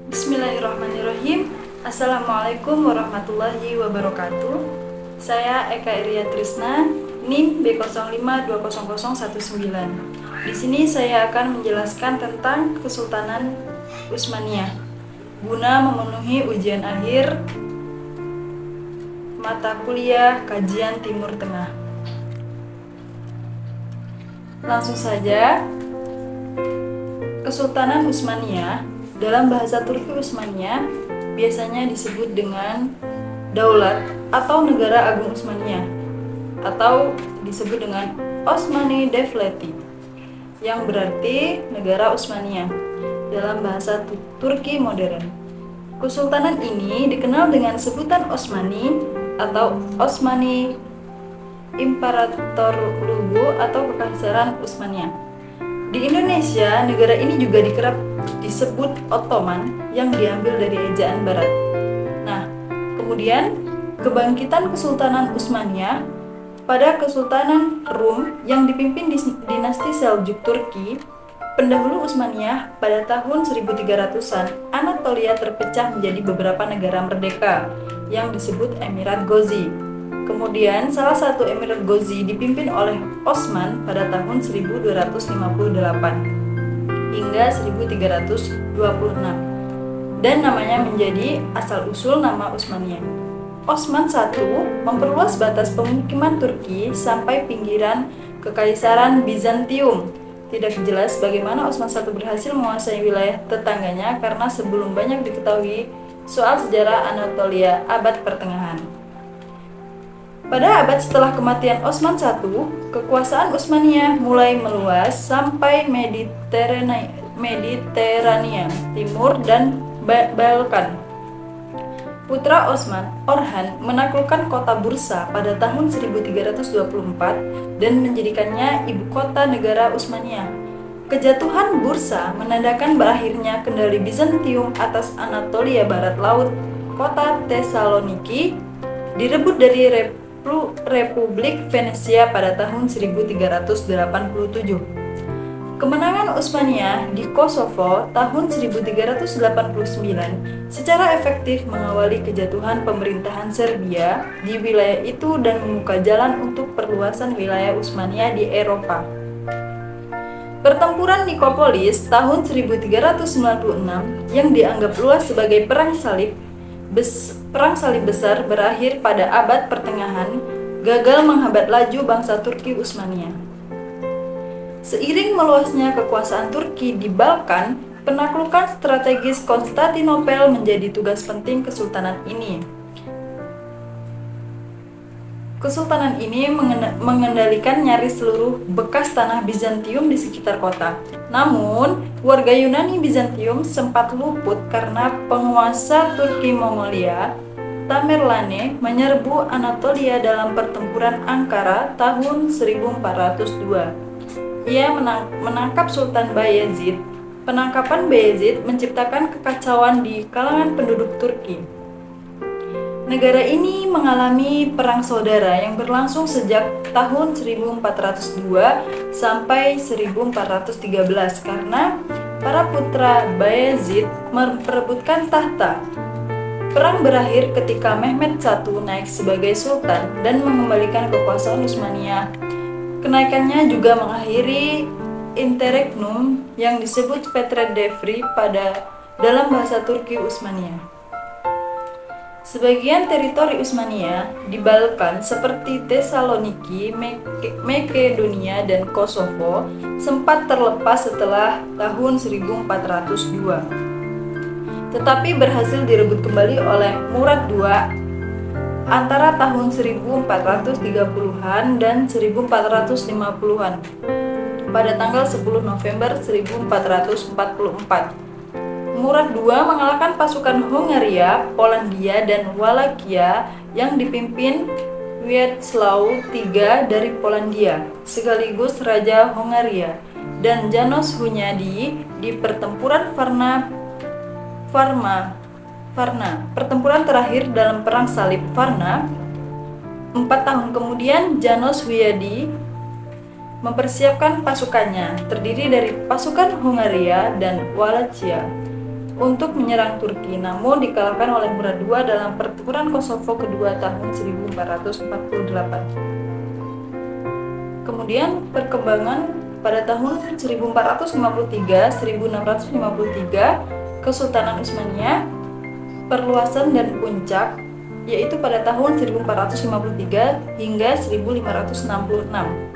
Bismillahirrahmanirrahim. Assalamualaikum warahmatullahi wabarakatuh. Saya Eka Iria Trisna, NIM B05200019. Di sini saya akan menjelaskan tentang Kesultanan Utsmaniyah guna memenuhi ujian akhir mata kuliah Kajian Timur Tengah. Langsung saja, Kesultanan Utsmaniyah dalam bahasa Turki Utsmaniyah biasanya disebut dengan Daulat atau Negara Agung Utsmaniyah atau disebut dengan Osmani Devleti yang berarti Negara Utsmaniyah dalam bahasa Turki modern. Kesultanan ini dikenal dengan sebutan Osmani atau Osmani Imparatorlugu atau Kekaisaran Utsmaniyah. Di Indonesia, negara ini juga dikerap disebut Ottoman yang diambil dari ejaan barat. Nah, kemudian kebangkitan Kesultanan Utsmaniyah pada Kesultanan Rum yang dipimpin dinasti Seljuk Turki, pendahulu Utsmaniyah pada tahun 1300-an, Anatolia terpecah menjadi beberapa negara merdeka yang disebut Emirat Gozi. Kemudian salah satu Emirat Gozi dipimpin oleh Osman pada tahun 1258 hingga 1326 dan namanya menjadi asal-usul nama Utsmaniyah. Osman I memperluas batas pemukiman Turki sampai pinggiran Kekaisaran Bizantium. Tidak jelas bagaimana Osman I berhasil menguasai wilayah tetangganya karena sebelum banyak diketahui soal sejarah Anatolia abad pertengahan. Pada abad setelah kematian Osman I, kekuasaan Utsmaniyah mulai meluas sampai Mediterania Timur dan Balkan. Putra Osman, Orhan, menaklukkan kota Bursa pada tahun 1324 dan menjadikannya ibu kota negara Utsmaniyah. Kejatuhan Bursa menandakan berakhirnya kendali Bizantium atas Anatolia barat laut. Kota Thessaloniki direbut dari Republik Venesia pada tahun 1387. Kemenangan Utsmaniyah di Kosovo tahun 1389 secara efektif mengawali kejatuhan pemerintahan Serbia di wilayah itu dan membuka jalan untuk perluasan wilayah Utsmaniyah di Eropa. Pertempuran Nikopolis tahun 1396 yang dianggap luas sebagai Perang Salib Besar berakhir pada abad pertengahan, gagal menghambat laju bangsa Turki Utsmaniyah. Seiring meluasnya kekuasaan Turki di Balkan, penaklukan strategis Konstantinopel menjadi tugas penting kesultanan ini. Kesultanan ini mengendalikan nyaris seluruh bekas tanah Bizantium di sekitar kota. Namun, warga Yunani Bizantium sempat luput karena penguasa Turki Mongolia, Tamerlane, menyerbu Anatolia dalam pertempuran Ankara tahun 1402. Ia menangkap Sultan Bayezid. Penangkapan Bayezid menciptakan kekacauan di kalangan penduduk Turki. Negara ini mengalami perang saudara yang berlangsung sejak tahun 1402 sampai 1413 karena para putra Bayezid memperebutkan tahta. Perang berakhir ketika Mehmed I naik sebagai sultan dan mengembalikan kekuasaan Utsmaniyah. Kenaikannya juga mengakhiri interregnum yang disebut Fetre Devri dalam bahasa Turki Utsmaniyah. Sebagian teritori Utsmaniyah di Balkan seperti Thessaloniki, Makedonia, dan Kosovo sempat terlepas setelah tahun 1402. Tetapi berhasil direbut kembali oleh Murad II antara tahun 1430-an dan 1450-an pada tanggal 10 November 1444. Murad II mengalahkan pasukan Hongaria, Polandia, dan Wallachia yang dipimpin Wiesław III dari Polandia, sekaligus Raja Hongaria, dan Janos Hunyadi di pertempuran Varna. Pertempuran terakhir dalam Perang Salib Varna. 4 tahun kemudian, Janos Hunyadi mempersiapkan pasukannya, terdiri dari pasukan Hongaria dan Wallachia. untuk menyerang Turki, namun dikalahkan oleh Murad II dalam pertempuran Kosovo kedua tahun 1448. Kemudian perkembangan pada tahun 1453-1653 Kesultanan Utsmaniyah, perluasan dan puncak, yaitu pada tahun 1453 hingga 1566.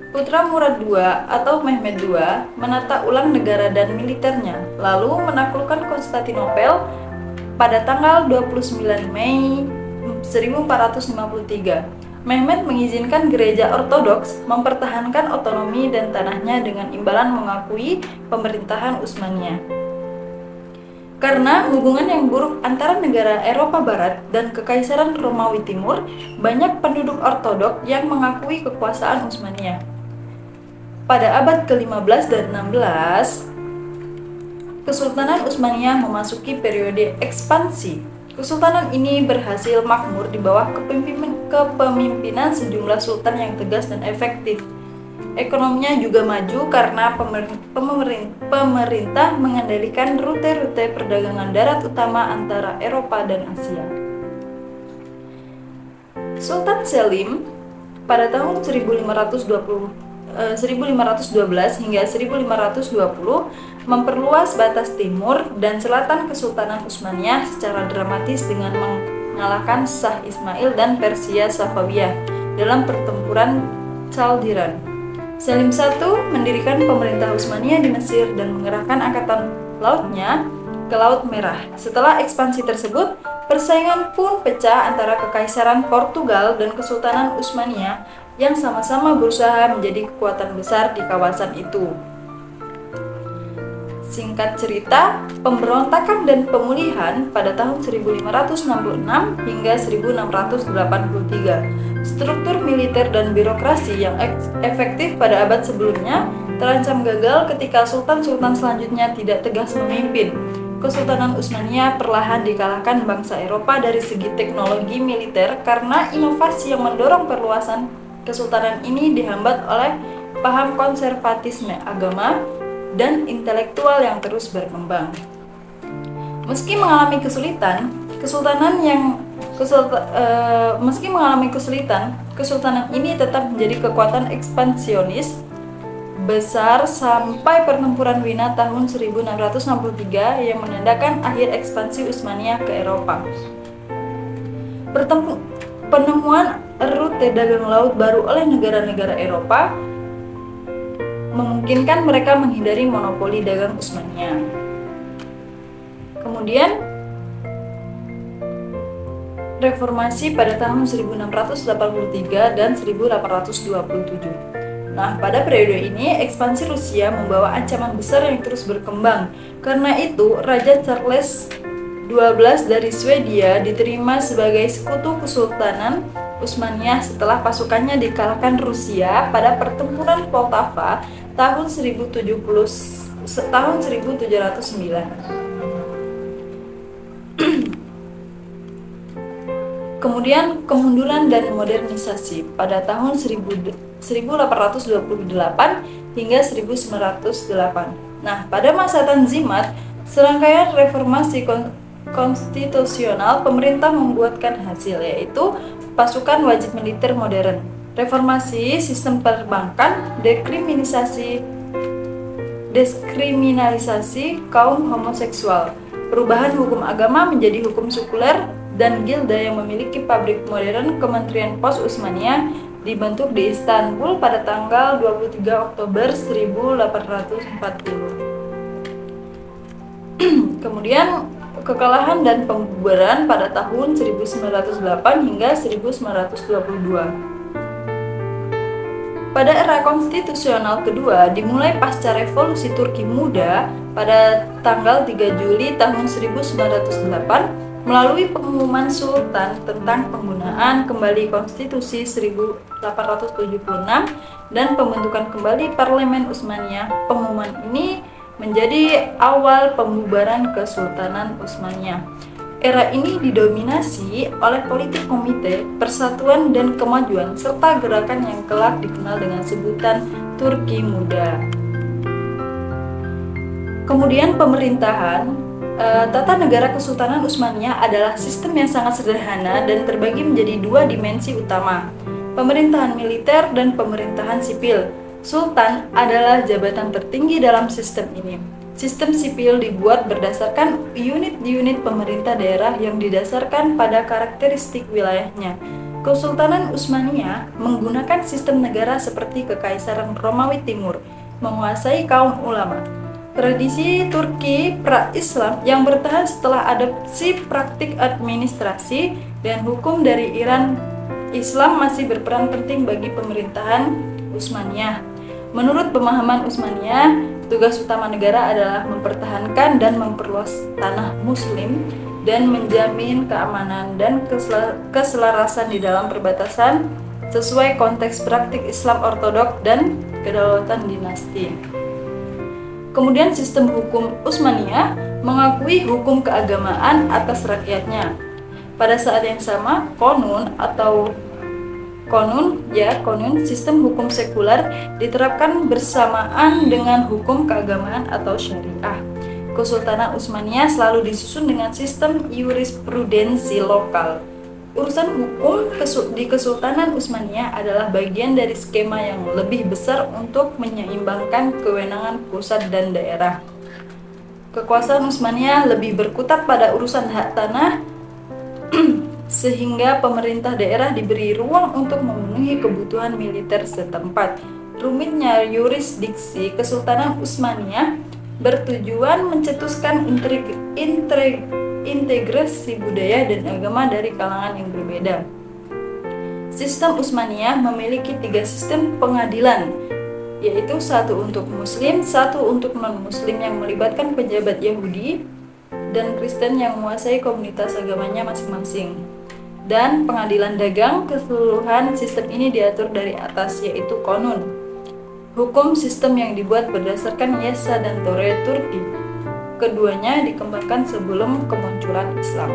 Putra Murad II atau Mehmed II menata ulang negara dan militernya, lalu menaklukkan Konstantinopel pada tanggal 29 Mei 1453. Mehmed mengizinkan gereja ortodoks mempertahankan otonomi dan tanahnya dengan imbalan mengakui pemerintahan Utsmaniyah. Karena hubungan yang buruk antara negara Eropa Barat dan Kekaisaran Romawi Timur, banyak penduduk ortodok yang mengakui kekuasaan Utsmaniyah. Pada abad ke-15 dan 16, Kesultanan Utsmaniyah memasuki periode ekspansi. Kesultanan ini berhasil makmur di bawah kepemimpinan sejumlah sultan yang tegas dan efektif. Ekonominya juga maju karena pemerintah mengendalikan rute-rute perdagangan darat utama antara Eropa dan Asia. Sultan Selim pada tahun 1512 hingga 1520 memperluas batas timur dan selatan Kesultanan Utsmaniyah secara dramatis dengan mengalahkan Shah Ismail dan Persia Safawiyah dalam pertempuran Chaldiran. Selim I mendirikan pemerintah Utsmaniyah di Mesir dan mengerahkan angkatan lautnya ke Laut Merah. Setelah ekspansi tersebut, persaingan pun pecah antara Kekaisaran Portugal dan Kesultanan Utsmaniyah yang sama-sama berusaha menjadi kekuatan besar di kawasan itu. Singkat cerita, pemberontakan dan pemulihan pada tahun 1566 hingga 1683. Struktur militer dan birokrasi yang efektif pada abad sebelumnya terancam gagal ketika sultan-sultan selanjutnya tidak tegas memimpin. Kesultanan Utsmaniyah perlahan dikalahkan bangsa Eropa dari segi teknologi militer karena inovasi yang mendorong perluasan kesultanan ini dihambat oleh paham konservatisme agama dan intelektual yang terus berkembang. Meski mengalami kesulitan, kesultanan ini tetap menjadi kekuatan ekspansionis besar sampai pertempuran Wina tahun 1663 yang menandakan akhir ekspansi Utsmaniyah ke Eropa. Penemuan rute dagang laut baru oleh negara-negara Eropa memungkinkan mereka menghindari monopoli dagang Utsmaniyah. Kemudian reformasi pada tahun 1683 dan 1827. Nah, pada periode ini ekspansi Rusia membawa ancaman besar yang terus berkembang. Karena itu, Raja Charles XII dari Swedia diterima sebagai sekutu Kesultanan Utsmaniyah setelah pasukannya dikalahkan Rusia pada pertempuran Poltava tahun 1709. Kemudian kemunduran dan modernisasi pada tahun 1828 hingga 1908. Nah, pada masa Tanzimat, serangkaian reformasi konstitusional pemerintah membuahkan hasil, yaitu pasukan wajib militer modern, reformasi sistem perbankan, deskriminalisasi kaum homoseksual, perubahan hukum agama menjadi hukum sekuler, dan gilda yang memiliki pabrik modern. Kementerian Pos Utsmaniyah dibentuk di Istanbul pada tanggal 23 Oktober 1840. Kemudian kekalahan dan pembubaran pada tahun 1908 hingga 1922. Pada era konstitusional kedua dimulai pasca Revolusi Turki Muda pada tanggal 3 Juli tahun 1908 melalui pengumuman Sultan tentang penggunaan kembali Konstitusi 1876 dan pembentukan kembali Parlemen Utsmaniyah. Pengumuman ini menjadi awal pembubaran Kesultanan Utsmaniyah. Era ini didominasi oleh politik komite, persatuan dan kemajuan, serta gerakan yang kelak dikenal dengan sebutan Turki Muda. Kemudian pemerintahan, tata negara Kesultanan Utsmaniyah adalah sistem yang sangat sederhana dan terbagi menjadi dua dimensi utama, pemerintahan militer dan pemerintahan sipil. Sultan adalah jabatan tertinggi dalam sistem ini. Sistem sipil dibuat berdasarkan unit-unit pemerintah daerah yang didasarkan pada karakteristik wilayahnya. Kesultanan Utsmaniyah menggunakan sistem negara seperti Kekaisaran Romawi Timur, menguasai kaum ulama. Tradisi Turki pra-Islam yang bertahan setelah adopsi praktik administrasi dan hukum dari Iran Islam masih berperan penting bagi pemerintahan Utsmaniyah. Menurut pemahaman Utsmaniyah, tugas utama negara adalah mempertahankan dan memperluas tanah Muslim dan menjamin keamanan dan keselarasan di dalam perbatasan sesuai konteks praktik Islam ortodoks dan kedaulatan dinasti. Kemudian sistem hukum Utsmaniyah mengakui hukum keagamaan atas rakyatnya. Pada saat yang sama, konun sistem hukum sekuler diterapkan bersamaan dengan hukum keagamaan atau syariah. Kesultanan Utsmaniyah selalu disusun dengan sistem jurisprudensi lokal. Urusan hukum di Kesultanan Utsmaniyah adalah bagian dari skema yang lebih besar untuk menyeimbangkan kewenangan pusat dan daerah. Kekuasaan Utsmaniyah lebih berkutat pada urusan hak tanah, sehingga pemerintah daerah diberi ruang untuk memenuhi kebutuhan militer setempat. Rumitnya yurisdiksi Kesultanan Utsmaniyah bertujuan mencetuskan integrasi budaya dan agama dari kalangan yang berbeda. Sistem Utsmaniyah memiliki 3 sistem pengadilan, yaitu satu untuk Muslim, satu untuk non-Muslim yang melibatkan pejabat Yahudi dan Kristen yang menguasai komunitas agamanya masing-masing, dan pengadilan dagang. Keseluruhan sistem ini diatur dari atas, yaitu konun, hukum sistem yang dibuat berdasarkan yasa dan Tore Turki. Keduanya dikembangkan sebelum kemunculan Islam.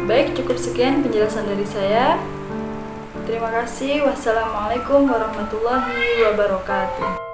Baik, cukup sekian penjelasan dari saya. Terima kasih. Wassalamualaikum warahmatullahi wabarakatuh.